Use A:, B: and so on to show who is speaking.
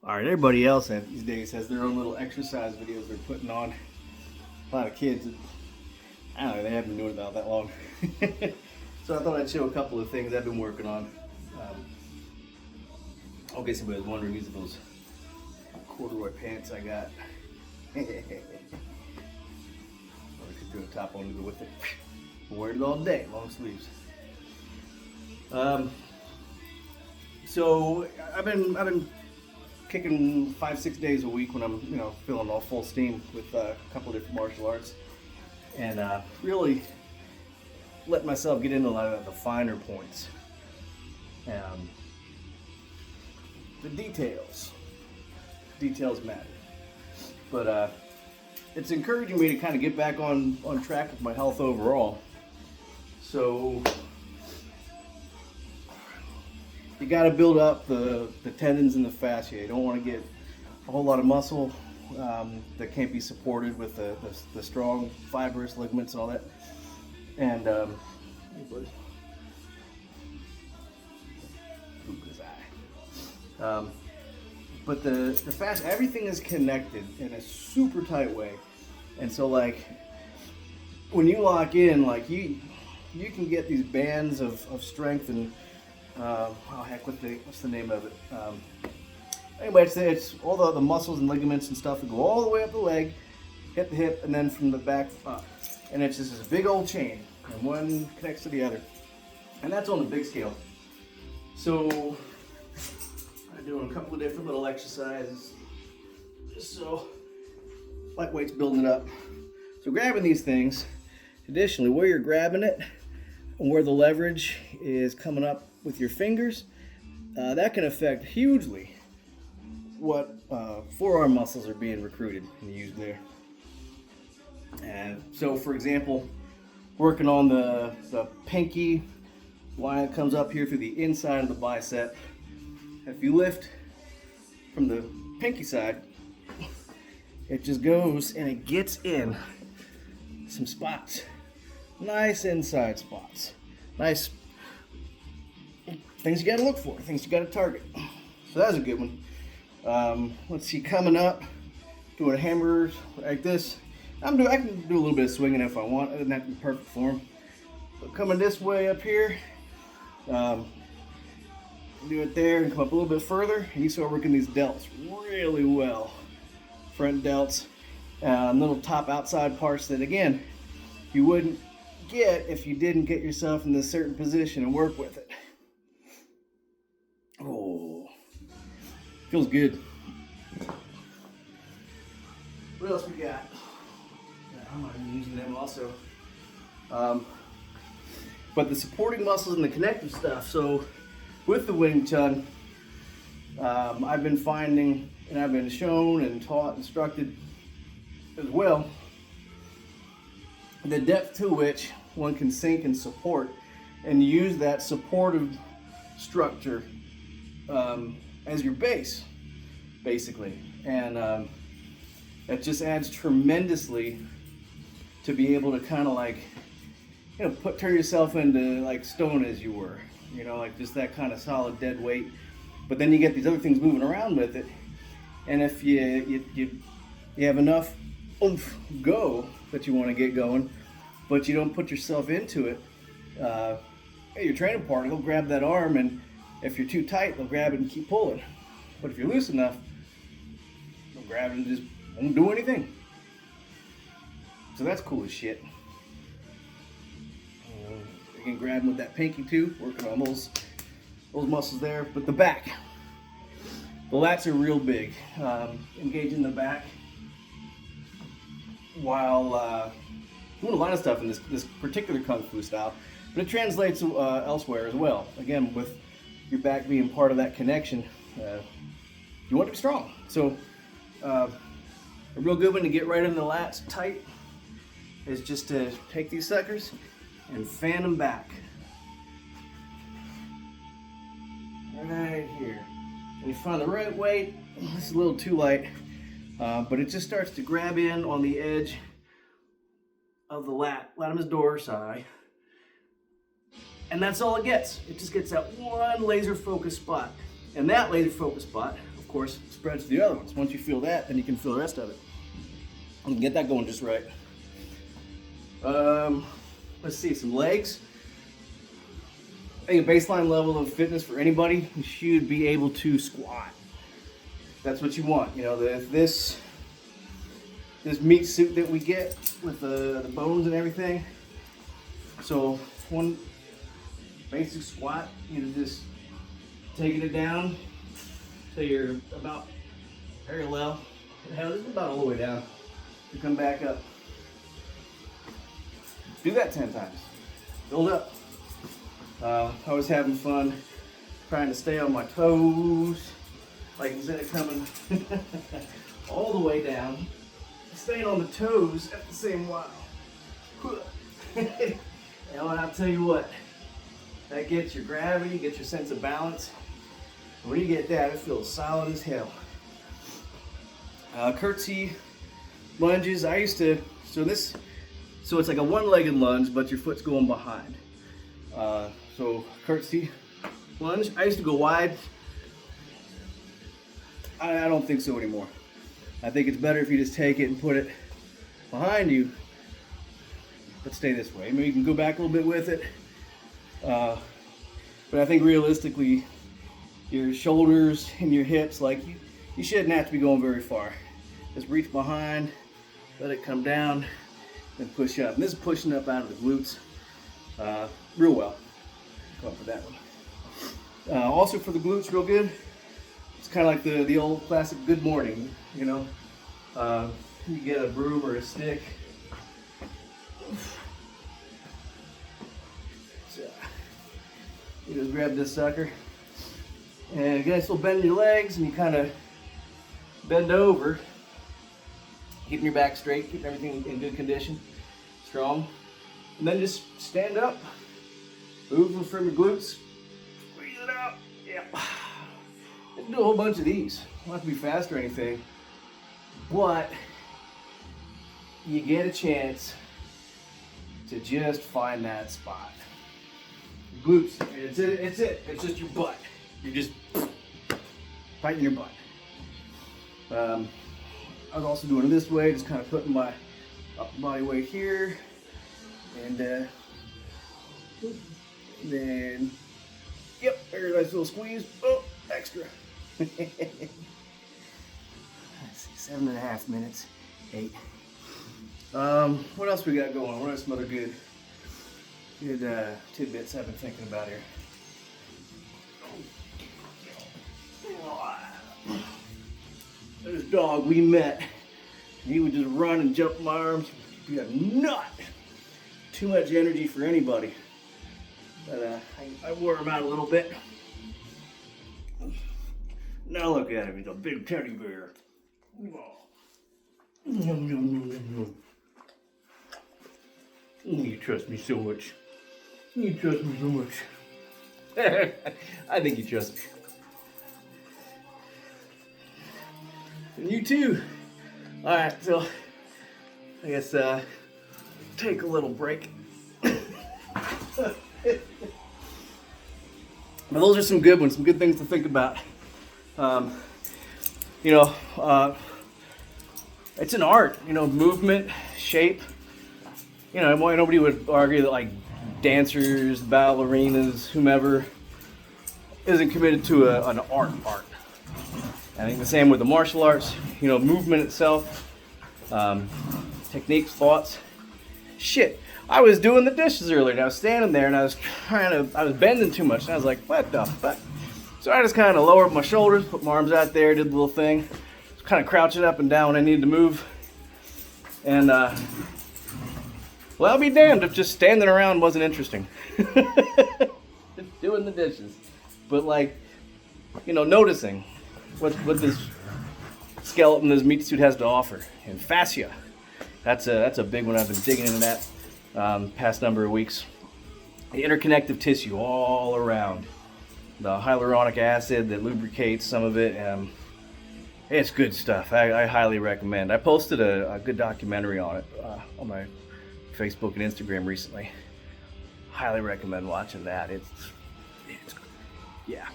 A: All right, everybody else these days has their own little exercise videos they're putting on. A lot of kids, I don't know, they haven't been doing it all that long. So I thought I'd show a couple of things I've been working on. In case somebody was wondering, these are those corduroy pants I got. Or I could do a top on to go with it. Wear it all day, long sleeves. So I've been kicking 5-6 days a week when I'm feeling all full steam with a couple of different martial arts, and really let myself get into a lot of the finer points. The details matter, but it's encouraging me to kind of get back on track with my health overall. So you got to build up the tendons and the fascia. You don't want to get a whole lot of muscle that can't be supported with the strong fibrous ligaments and all that. And but the fascia, everything is connected in a super tight way. And so like when you lock in, like you can get these bands of strength and what's the name of it? Anyway, it's all the muscles and ligaments and stuff that go all the way up the leg, hit the hip, and then from the back up. And it's just this big old chain, and one connects to the other. And that's on the big scale. So I'm doing a couple of different little exercises, just so lightweight's building up. So grabbing these things, additionally, where you're grabbing it and where the leverage is coming up with your fingers, that can affect hugely what forearm muscles are being recruited and used there. And so, for example, working on the pinky line that comes up here through the inside of the bicep. If you lift from the pinky side, it just goes and it gets in some spots, nice inside spots, nice things you gotta look for, things you gotta target. So that's a good one. Let's see, coming up, doing hammers like this. I can do a little bit of swinging if I want. It doesn't have to be perfect form. But coming this way up here, do it there and come up a little bit further. And you start working these delts really well. Front delts, little top outside parts that again, you wouldn't get if you didn't get yourself in this certain position and work with it. Oh, feels good. What else we got? I'm not even using them also. But the supporting muscles and the connective stuff. So with the Wing Chun, I've been finding, and I've been shown and taught, instructed as well, the depth to which one can sink and support and use that supportive structure as your base, basically. And that just adds tremendously to be able to kind of like, turn yourself into like stone as you were, like just that kind of solid dead weight. But then you get these other things moving around with it, and if you have enough oomph go that you want to get going, but you don't put yourself into it, your training partner will grab that arm, and if you're too tight, they'll grab it and keep pulling. But if you're loose enough, they'll grab it and just won't do anything. So that's cool as shit. You can grab them with that pinky too, working on those muscles there. But the back, the lats are real big. Engaging the back while doing a lot of stuff in this particular Kung Fu style, but it translates elsewhere as well. Again, with your back being part of that connection, you want to be strong. So a real good one to get right in the lats tight is just to take these suckers and fan them back. Right here. And you find the right weight. This is a little too light, but it just starts to grab in on the edge of the latimus dorsi. And that's all it gets. It just gets that one laser focused spot. And that laser focused spot, of course, spreads to the other ones. Once you feel that, then you can feel the rest of it. You can get that going just right. Let's see, some legs. I think a baseline level of fitness for anybody, you should be able to squat. That's what you want. You know, this meat suit that we get with the bones and everything. So one basic squat, you're just taking it down till you're about parallel. Hell, this is about all the way down. You come back up. Do that 10 times. Build up. I was having fun trying to stay on my toes. Like instead of coming all the way down, staying on the toes at the same while. And I'll tell you what, that gets your gravity, gets your sense of balance. When you get that, it feels solid as hell. Curtsy lunges, I used to, so it's like a one-legged lunge, but your foot's going behind. So curtsy lunge, I used to go wide. I don't think so anymore. I think it's better if you just take it and put it behind you, but stay this way. Maybe you can go back a little bit with it. But I think realistically, your shoulders and your hips, like you shouldn't have to be going very far. Just reach behind, let it come down, then push up. And this is pushing up out of the glutes real well. Go for that one. Also for the glutes, real good. It's kind of like the old classic good morning, you know. You get a broom or a stick. So, you just grab this sucker. And you guys still bend your legs and you kind of bend over. Keeping your back straight, keeping everything in good condition, strong. And then just stand up, move from your glutes, squeeze it out. Yeah. You can do a whole bunch of these. Don't have to be fast or anything, but you get a chance to just find that spot. Glutes, it's it. It's just your butt. You're just fighting your butt. I was also doing it this way, just kind of putting my upper body weight here, and then, yep, there's a nice little squeeze. Oh, extra. Let's see, 7.5 minutes, 8. What else we got going? What are some other good tidbits I've been thinking about here? This dog we met, he would just run and jump in my arms. He had not too much energy for anybody. But I wore him out a little bit. Now look at him, he's a big teddy bear. You trust me so much. You trust me so much. I think you trust me. And you too. Alright, so I guess take a little break. But those are some good ones, some good things to think about. It's an art, movement, shape. Nobody would argue that like dancers, ballerinas, whomever isn't committed to an art. I think the same with the martial arts, movement itself, techniques, thoughts. Shit, I was doing the dishes earlier and I was standing there and I was bending too much and I was like, what the fuck? So I just kind of lowered my shoulders, put my arms out there, did the little thing, just kind of crouching up and down when I needed to move. And, well, I'll be damned if just standing around wasn't interesting. Just doing the dishes. But noticing what this skeleton, this meat suit has to offer. And fascia, that's a big one. I've been digging into that past number of weeks. The interconnective tissue all around. The hyaluronic acid that lubricates some of it. It's good stuff. I highly recommend. I posted a good documentary on it on my Facebook and Instagram recently. Highly recommend watching that. It's yeah.